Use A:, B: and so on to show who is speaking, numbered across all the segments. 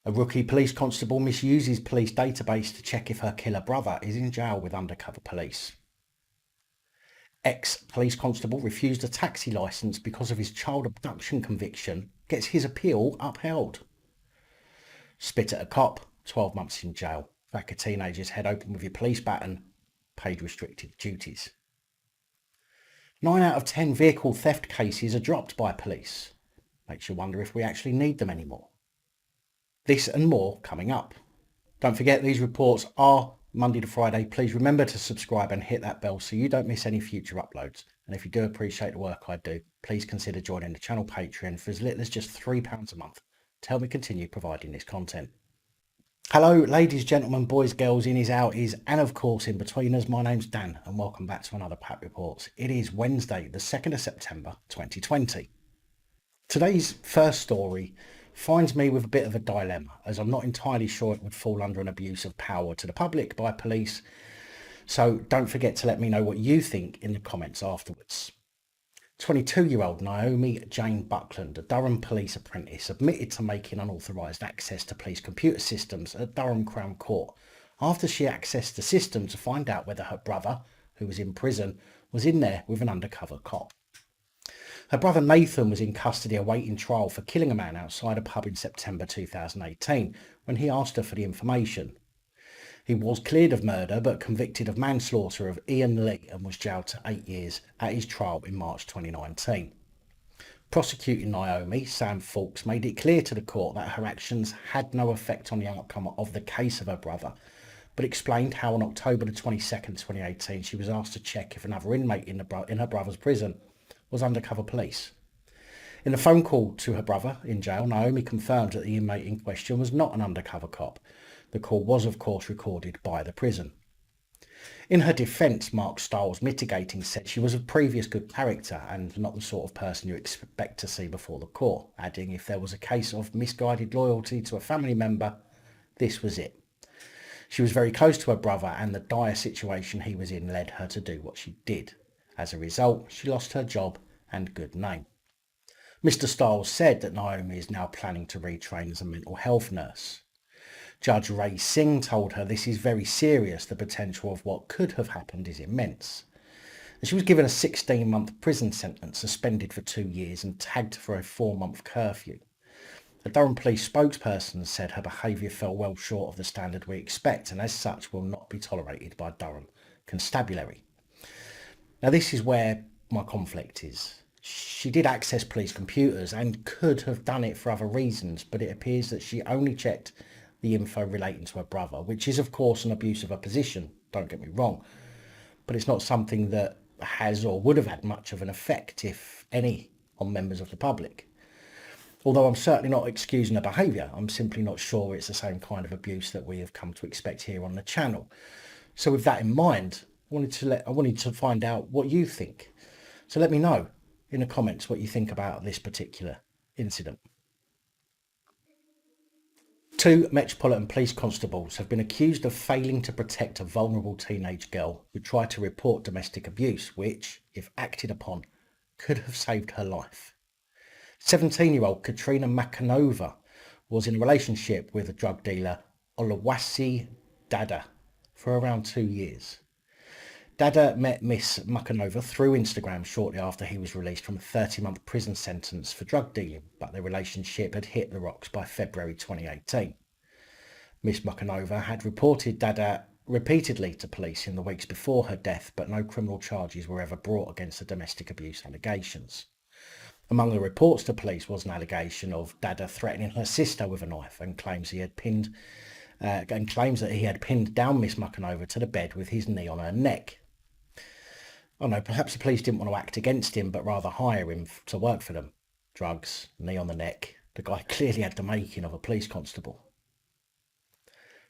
A: A rookie police constable misuses police database to check if her killer brother is in jail with undercover police. Ex-police constable refused a taxi licence because of his child abduction conviction, gets his appeal upheld. Spit at a cop, 12 months in jail. Whack a teenager's head open with your police baton, paid restricted duties. 9 out of 10 vehicle theft cases are dropped by police. Makes you wonder if we actually need them anymore. This and more coming up. Don't forget, these reports are Monday to Friday. Please remember to subscribe and hit that bell so you don't miss any future uploads. And if you do appreciate the work I do, please consider joining the channel Patreon for as little as just £3 a month to help me continue providing this content. Hello, ladies, gentlemen, boys, girls, innies, outies, and of course in-betweeners. My name's Dan and welcome back to another PAP Reports. It is Wednesday, the 2nd of September 2020. Today's first story finds me with a bit of a dilemma, as I'm not entirely sure it would fall under an abuse of power to the public by police. So don't forget to let me know what you think in the comments afterwards. 22-year-old Naomi Jane Buckland, a Durham police apprentice, admitted to making unauthorised access to police computer systems at Durham Crown Court after she accessed the system to find out whether her brother, who was in prison, was in there with an undercover cop. Her brother Nathan was in custody awaiting trial for killing a man outside a pub in September 2018 when he asked her for the information. He was cleared of murder but convicted of manslaughter of Ian Lee and was jailed to 8 years at his trial in March 2019. Prosecuting Naomi, Sam Fawkes, made it clear to the court that her actions had no effect on the outcome of the case of her brother, but explained how on October the 22nd, 2018, she was asked to check if another inmate in her brother's prison was undercover police. In a phone call to her brother in jail, Naomi confirmed that the inmate in question was not an undercover cop. The call was, of course, recorded by the prison. In her defence, Mark Stiles, mitigating, said she was of previous good character and not the sort of person you expect to see before the court, adding if there was a case of misguided loyalty to a family member, this was it. She was very close to her brother and the dire situation he was in led her to do what she did. As a result, she lost her job and good name. Mr. Stiles said that Naomi is now planning to retrain as a mental health nurse. Judge Ray Singh told her this is very serious, the potential of what could have happened is immense. She was given a 16-month prison sentence, suspended for 2 years and tagged for a 4-month curfew. The Durham police spokesperson said her behaviour fell well short of the standard we expect and as such will not be tolerated by Durham Constabulary. Now this is where my conflict is. She did access police computers and could have done it for other reasons, but it appears that she only checked the info relating to her brother, which is of course an abuse of her position, don't get me wrong, but it's not something that has or would have had much of an effect, if any, on members of the public. Although I'm certainly not excusing her behaviour, I'm simply not sure it's the same kind of abuse that we have come to expect here on the channel. So with that in mind, I wanted to find out what you think. So let me know in the comments what you think about this particular incident. 2 Metropolitan police constables have been accused of failing to protect a vulnerable teenage girl who tried to report domestic abuse, which, if acted upon, could have saved her life. 17-year-old Katrina Mackanova was in a relationship with a drug dealer, Oluwasi Dada, for around 2 years. Dada met Miss Mackanova through Instagram shortly after he was released from a 30-month prison sentence for drug dealing, but their relationship had hit the rocks by February 2018. Miss Mackanova had reported Dada repeatedly to police in the weeks before her death, but no criminal charges were ever brought against the domestic abuse allegations. Among the reports to police was an allegation of Dada threatening her sister with a knife and claims that he had pinned down Miss Mackanova to the bed with his knee on her neck. I don't know, perhaps the police didn't want to act against him, but rather hire him to work for them. Drugs, knee on the neck. The guy clearly had the making of a police constable.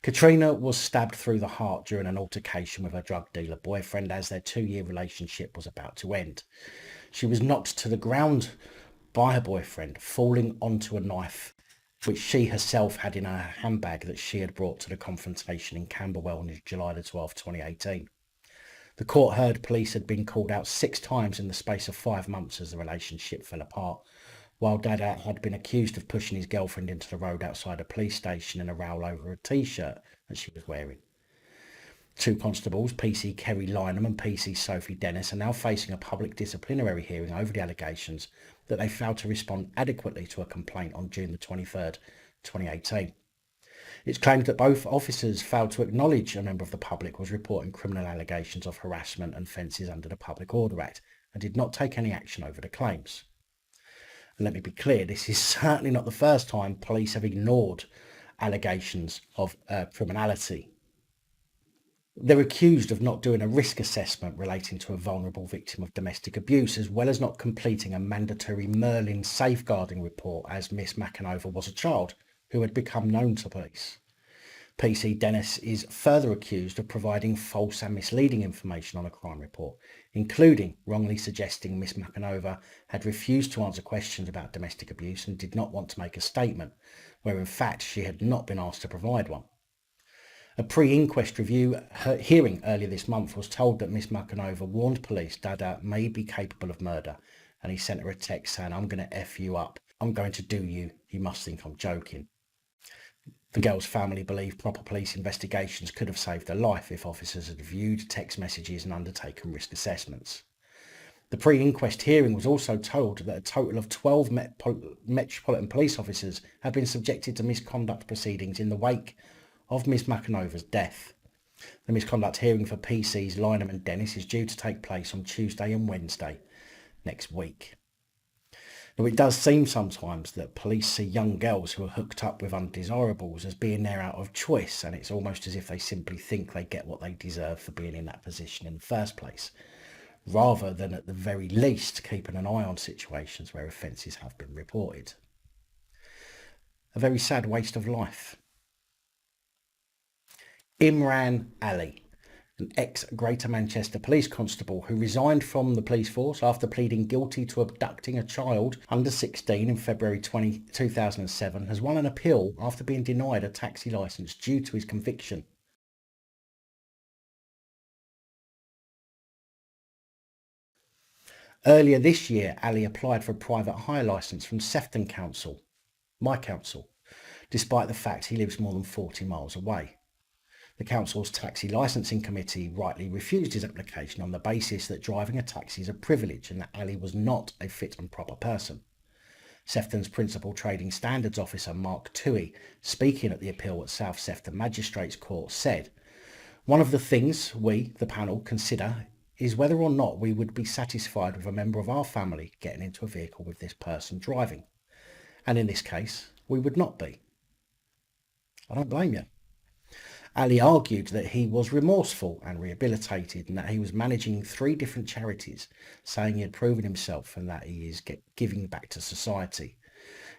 A: Katrina was stabbed through the heart during an altercation with her drug dealer boyfriend as their 2-year relationship was about to end. She was knocked to the ground by her boyfriend, falling onto a knife which she herself had in her handbag that she had brought to the confrontation in Camberwell on July the 12th, 2018. The court heard police had been called out 6 times in the space of 5 months as the relationship fell apart, while Dada had been accused of pushing his girlfriend into the road outside a police station in a row over a t-shirt that she was wearing. Two constables, PC Kerry Lynham and PC Sophie Dennis, are now facing a public disciplinary hearing over the allegations that they failed to respond adequately to a complaint on June the 23rd, 2018. It's claimed that both officers failed to acknowledge a member of the public was reporting criminal allegations of harassment and offences under the Public Order Act and did not take any action over the claims. And let me be clear, this is certainly not the first time police have ignored allegations of criminality. They're accused of not doing a risk assessment relating to a vulnerable victim of domestic abuse, as well as not completing a mandatory Merlin safeguarding report, as Miss Mackanova was a child who had become known to police. PC Dennis is further accused of providing false and misleading information on a crime report, including wrongly suggesting Miss Mackanova had refused to answer questions about domestic abuse and did not want to make a statement, where in fact she had not been asked to provide one. A pre-inquest review hearing earlier this month was told that Miss Mackanova warned police Dada may be capable of murder, and he sent her a text saying, "I'm going to F you up. I'm going to do you. You must think I'm joking." The girl's family believe proper police investigations could have saved her life if officers had viewed text messages and undertaken risk assessments. The pre-inquest hearing was also told that a total of 12 Metropolitan police officers have been subjected to misconduct proceedings in the wake of Miss Mackanova's death. The misconduct hearing for PCs Lynham and Dennis is due to take place on Tuesday and Wednesday next week. Now, it does seem sometimes that police see young girls who are hooked up with undesirables as being there out of choice, and it's almost as if they simply think they get what they deserve for being in that position in the first place, rather than at the very least keeping an eye on situations where offences have been reported. A very sad waste of life. Imran Ali, an ex-Greater Manchester police constable who resigned from the police force after pleading guilty to abducting a child under 16 in February 2007, has won an appeal after being denied a taxi licence due to his conviction. Earlier this year, Ali applied for a private hire licence from Sefton Council, my council, despite the fact he lives more than 40 miles away. The council's taxi licensing committee rightly refused his application on the basis that driving a taxi is a privilege and that Ali was not a fit and proper person. Sefton's principal trading standards officer Mark Toohey, speaking at the appeal at South Sefton Magistrates Court, said, "One of the things we, the panel, consider is whether or not we would be satisfied with a member of our family getting into a vehicle with this person driving. And in this case, we would not be." I don't blame you. Ali argued that he was remorseful and rehabilitated and that he was managing 3 different charities, saying he had proven himself and that he is giving back to society.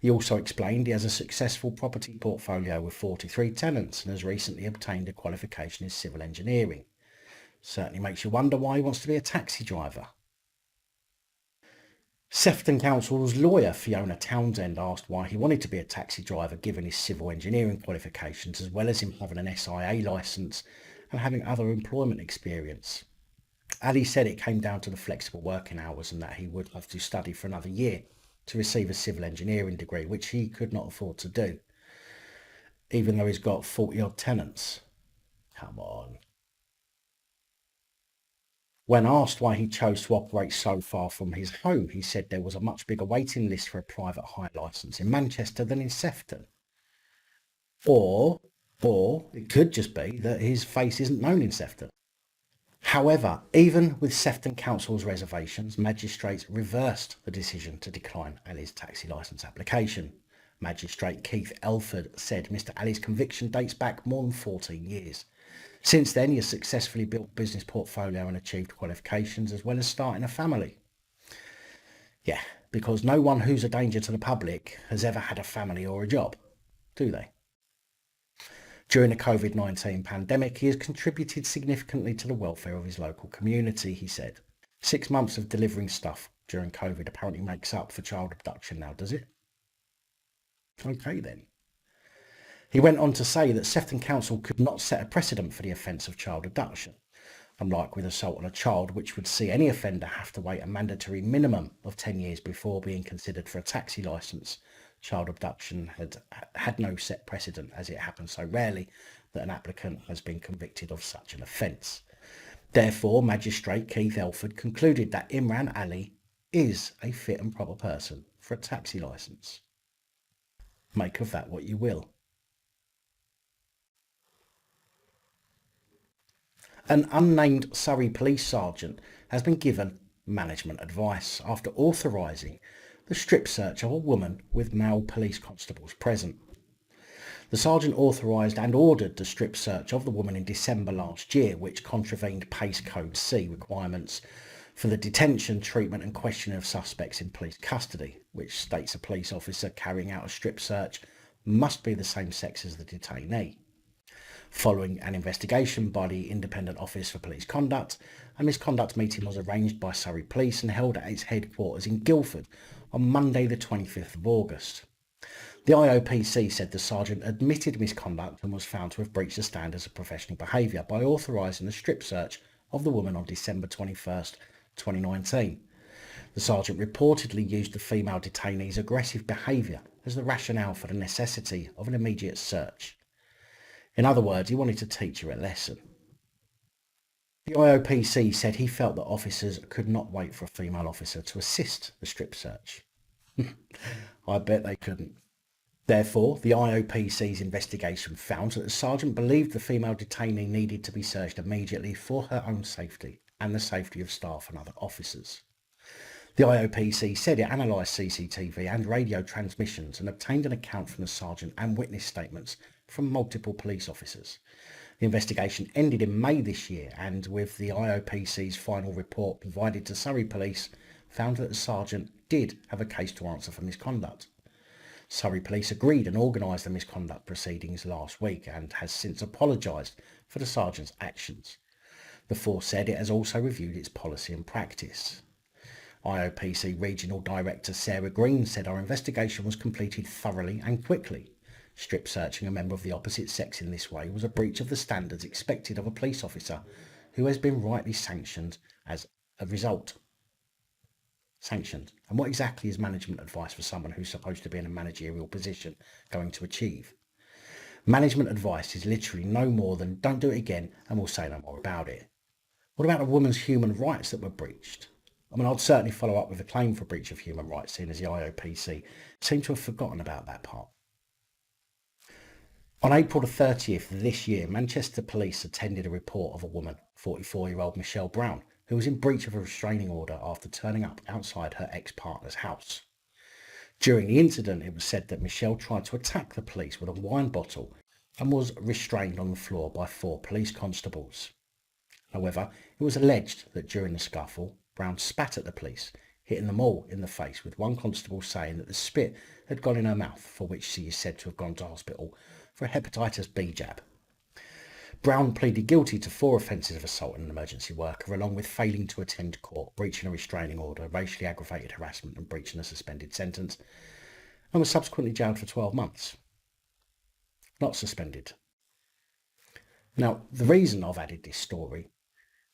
A: He also explained he has a successful property portfolio with 43 tenants and has recently obtained a qualification in civil engineering. Certainly makes you wonder why he wants to be a taxi driver. Sefton Council's lawyer Fiona Townsend asked why he wanted to be a taxi driver given his civil engineering qualifications, as well as him having an SIA licence and having other employment experience. Ali said it came down to the flexible working hours and that he would have to study for another year to receive a civil engineering degree, which he could not afford to do, even though he's got 40 odd tenants. Come on. When asked why he chose to operate so far from his home, he said there was a much bigger waiting list for a private hire licence in Manchester than in Sefton. Or it could just be that his face isn't known in Sefton. However, even with Sefton Council's reservations, magistrates reversed the decision to decline Ali's taxi licence application. Magistrate Keith Elford said Mr. Ali's conviction dates back more than 14 years. Since then, he has successfully built a business portfolio and achieved qualifications, as well as starting a family. Yeah, because no one who's a danger to the public has ever had a family or a job, do they? During the COVID-19 pandemic, he has contributed significantly to the welfare of his local community, he said. 6 months of delivering stuff during COVID apparently makes up for child abduction now, does it? Okay then. He went on to say that Sefton Council could not set a precedent for the offence of child abduction. unlike with assault on a child, which would see any offender have to wait a mandatory minimum of 10 years before being considered for a taxi licence. Child abduction had no set precedent, as it happens so rarely that an applicant has been convicted of such an offence. Therefore, Magistrate Keith Elford concluded that Imran Ali is a fit and proper person for a taxi licence. Make of that what you will. An unnamed Surrey police sergeant has been given management advice after authorising the strip search of a woman with male police constables present. The sergeant authorised and ordered the strip search of the woman in December last year, which contravened PACE Code C requirements for the detention, treatment and questioning of suspects in police custody, which states a police officer carrying out a strip search must be the same sex as the detainee. Following an investigation by the Independent Office for Police Conduct, a misconduct meeting was arranged by Surrey Police and held at its headquarters in Guildford on Monday the 25th of August. The IOPC said the sergeant admitted misconduct and was found to have breached the standards of professional behaviour by authorising the strip search of the woman on December 21st, 2019. The sergeant reportedly used the female detainee's aggressive behaviour as the rationale for the necessity of an immediate search. In other words, he wanted to teach her a lesson. The IOPC said he felt that officers could not wait for a female officer to assist the strip search. I bet they couldn't. Therefore, the IOPC's investigation found that the sergeant believed the female detainee needed to be searched immediately for her own safety and the safety of staff and other officers. The IOPC said it analysed CCTV and radio transmissions and obtained an account from the sergeant and witness statements from multiple police officers. The investigation ended in May this year, and with the IOPC's final report provided to Surrey Police, found that the sergeant did have a case to answer for misconduct. Surrey Police agreed and organised the misconduct proceedings last week and has since apologised for the sergeant's actions. The force said it has also reviewed its policy and practice. IOPC Regional Director Sarah Green said our investigation was completed thoroughly and quickly. Strip searching a member of the opposite sex in this way was a breach of the standards expected of a police officer who has been rightly sanctioned as a result. Sanctioned. And what exactly is management advice for someone who's supposed to be in a managerial position going to achieve? Management advice is literally no more than don't do it again and we'll say no more about it. What about a woman's human rights that were breached? I mean, I'd certainly follow up with a claim for breach of human rights, seeing as the IOPC seem to have forgotten about that part. On April the 30th of this year, Manchester Police attended a report of a woman, 44-year-old Michelle Brown, who was in breach of a restraining order after turning up outside her ex-partner's house. During the incident, it was said that Michelle tried to attack the police with a wine bottle and was restrained on the floor by 4 police constables. However, it was alleged that during the scuffle, Brown spat at the police, hitting them all in the face, with one constable saying that the spit had gone in her mouth, for which she is said to have gone to hospital for a hepatitis B jab. Brown pleaded guilty to 4 offences of assault on an emergency worker, along with failing to attend court, breaching a restraining order, racially aggravated harassment and breaching a suspended sentence, and was subsequently jailed for 12 months. Not suspended. Now, the reason I've added this story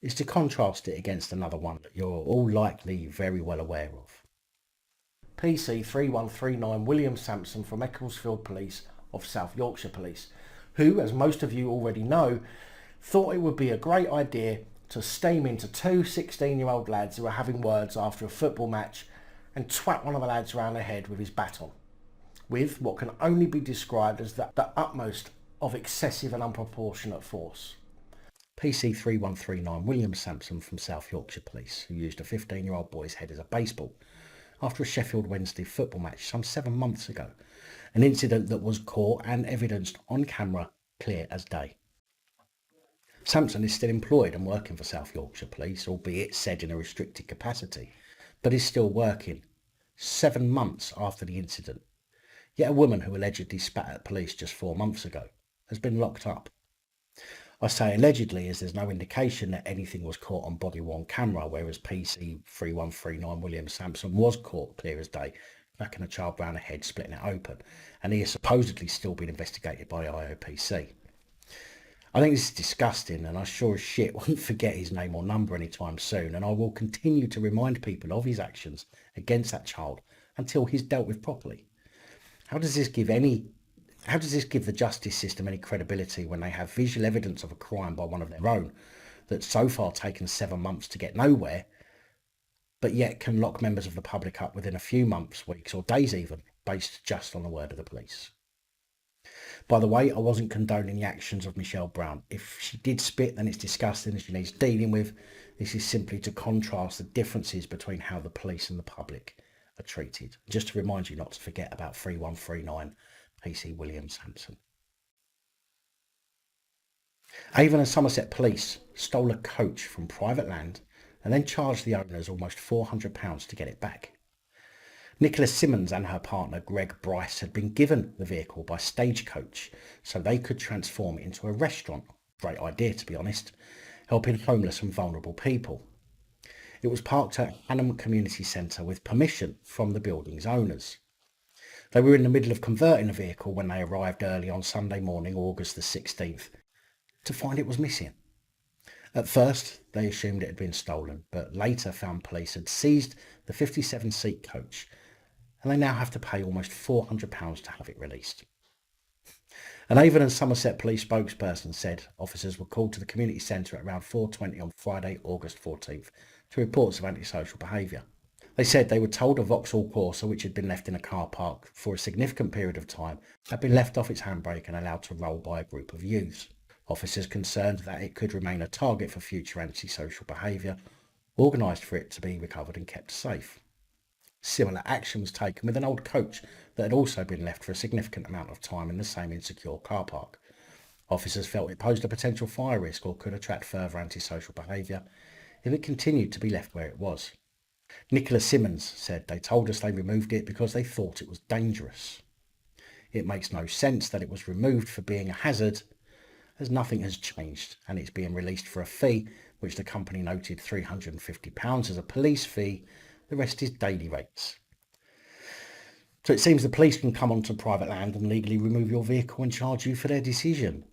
A: is to contrast it against another one that you're all likely very well aware of. PC 3139 William Sampson from Ecclesfield Police of South Yorkshire Police, who, as most of you already know, thought it would be a great idea to steam into 2 16-year-old lads who were having words after a football match and twat one of the lads around the head with his baton, with what can only be described as the utmost of excessive and unproportionate force. PC 3139 William Sampson from South Yorkshire Police, who used a 15-year-old boy's head as a baseball after a Sheffield Wednesday football match some 7 months ago, an incident that was caught and evidenced on camera clear as day. Sampson is still employed and working for South Yorkshire Police, albeit said in a restricted capacity, but is still working 7 months after the incident. Yet a woman who allegedly spat at police just 4 months ago has been locked up. I say allegedly as there's no indication that anything was caught on body-worn camera, whereas PC 3139 William Sampson was caught clear as day, backing a child round the head, splitting it open, and he is supposedly still being investigated by IOPC. I think this is disgusting, and I sure as shit won't forget his name or number anytime soon, and I will continue to remind people of his actions against that child until he's dealt with properly. How does this give the justice system any credibility when they have visual evidence of a crime by one of their own that's so far taken 7 months to get nowhere, but yet can lock members of the public up within a few months, weeks or days even, based just on the word of the police? By the way, I wasn't condoning the actions of Michelle Brown. If she did spit, then it's disgusting and she needs dealing with. This is simply to contrast the differences between how the police and the public are treated. Just to remind you not to forget about 3139 PC Williams Hanson. Avon and Somerset police stole a coach from private land and then charged the owners almost £400 to get it back. Nicola Simmons and her partner Greg Bryce had been given the vehicle by Stagecoach so they could transform it into a restaurant. Great idea, to be honest, helping homeless and vulnerable people. It was parked at Hannam Community Centre with permission from the building's owners. They were in the middle of converting the vehicle when they arrived early on Sunday morning, August the 16th, to find it was missing. At first, they assumed it had been stolen, but later found police had seized the 57-seat coach, and they now have to pay almost £400 to have it released. An Avon and Somerset police spokesperson said officers were called to the community centre at around 4:20 on Friday, August 14th, to reports of antisocial behaviour. They said they were told a Vauxhall Corsa, which had been left in a car park for a significant period of time, had been left off its handbrake and allowed to roll by a group of youths. Officers concerned that it could remain a target for future antisocial behaviour, organised for it to be recovered and kept safe. Similar action was taken with an old coach that had also been left for a significant amount of time in the same insecure car park. Officers felt it posed a potential fire risk or could attract further antisocial behaviour if it continued to be left where it was. Nicola Simmons said they told us they removed it because they thought it was dangerous. It makes no sense that it was removed for being a hazard, as nothing has changed and it's being released for a fee, which the company noted £350 as a police fee. The rest is daily rates. So it seems the police can come onto private land and legally remove your vehicle and charge you for their decision.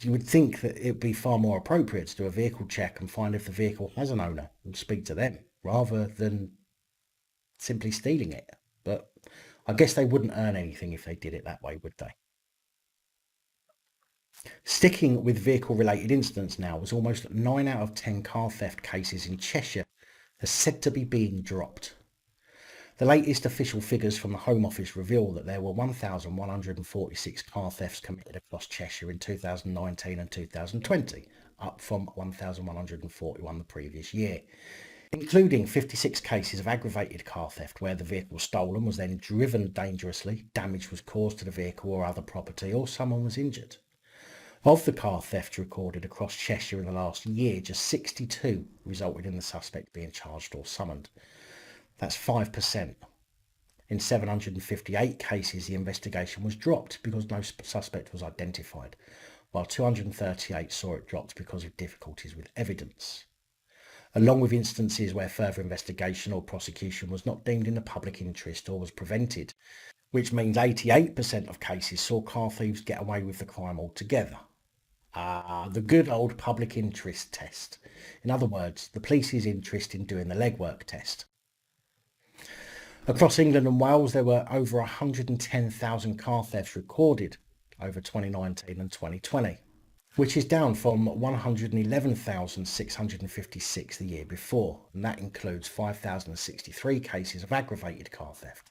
A: You would think that it would be far more appropriate to do a vehicle check and find if the vehicle has an owner and speak to them, rather than simply stealing it. But I guess they wouldn't earn anything if they did it that way, would they? Sticking with vehicle-related incidents now, was almost 9 out of 10 car theft cases in Cheshire are said to be being dropped. The latest official figures from the Home Office reveal that there were 1,146 car thefts committed across Cheshire in 2019 and 2020, up from 1,141 the previous year, including 56 cases of aggravated car theft where the vehicle stolen was then driven dangerously, damage was caused to the vehicle or other property, or someone was injured. Of the car thefts recorded across Cheshire in the last year, just 62 resulted in the suspect being charged or summoned. That's 5%. In 758 cases, the investigation was dropped because no suspect was identified, while 238 saw it dropped because of difficulties with evidence, along with instances where further investigation or prosecution was not deemed in the public interest or was prevented, which means 88% of cases saw car thieves get away with the crime altogether. The good old public interest test. In other words, the police's interest in doing the legwork test. Across England and Wales, there were over 110,000 car thefts recorded over 2019 and 2020, which is down from 111,656 the year before, and that includes 5,063 cases of aggravated car theft.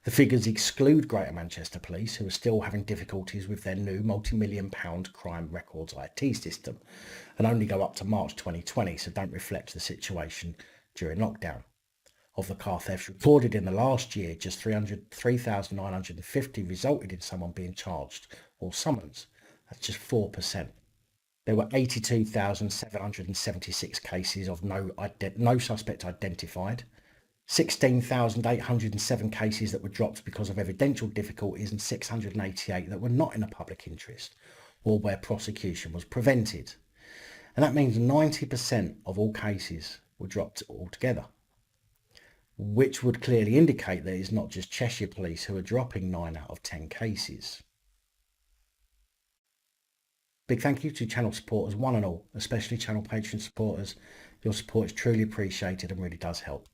A: The figures exclude Greater Manchester Police, who are still having difficulties with their new multi-million pound crime records IT system, and only go up to March 2020, so don't reflect the situation during lockdown. Of the car thefts recorded in the last year, just 3,950 resulted in someone being charged or summoned. That's just 4%. There were 82,776 cases of no suspect identified, 16,807 cases that were dropped because of evidential difficulties, and 688 that were not in a public interest or where prosecution was prevented. And that means 90% of all cases were dropped altogether, which would clearly indicate that it's not just Cheshire Police who are dropping 9 out of 10 cases. Big thank you to channel supporters, one and all, especially channel patron supporters. Your support is truly appreciated and really does help.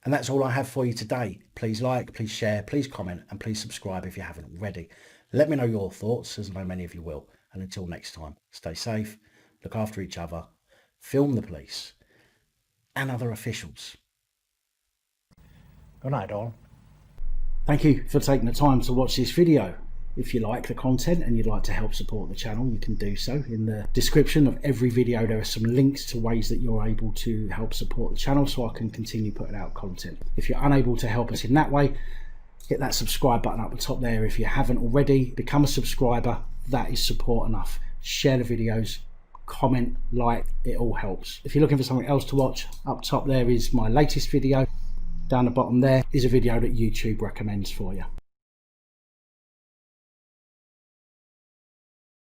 A: And that's all I have for you today. Please like, please share, please comment, and please subscribe if you haven't already. Let me know your thoughts, as I know many of you will. And until next time, stay safe, look after each other, film the police and other officials.
B: Good night, all.
A: Thank you for taking the time to watch this video. If you like the content and you'd like to help support the channel, you can do so. In the description of every video there are some links to ways that you're able to help support the channel so I can continue putting out content. If you're unable to help us in that way, hit that subscribe button up the top there. If you haven't already, become a subscriber. That is support enough. Share the videos, comment, like, it all helps. If you're looking for something else to watch, up top there is my latest video. Down the bottom there is a video that YouTube recommends for you.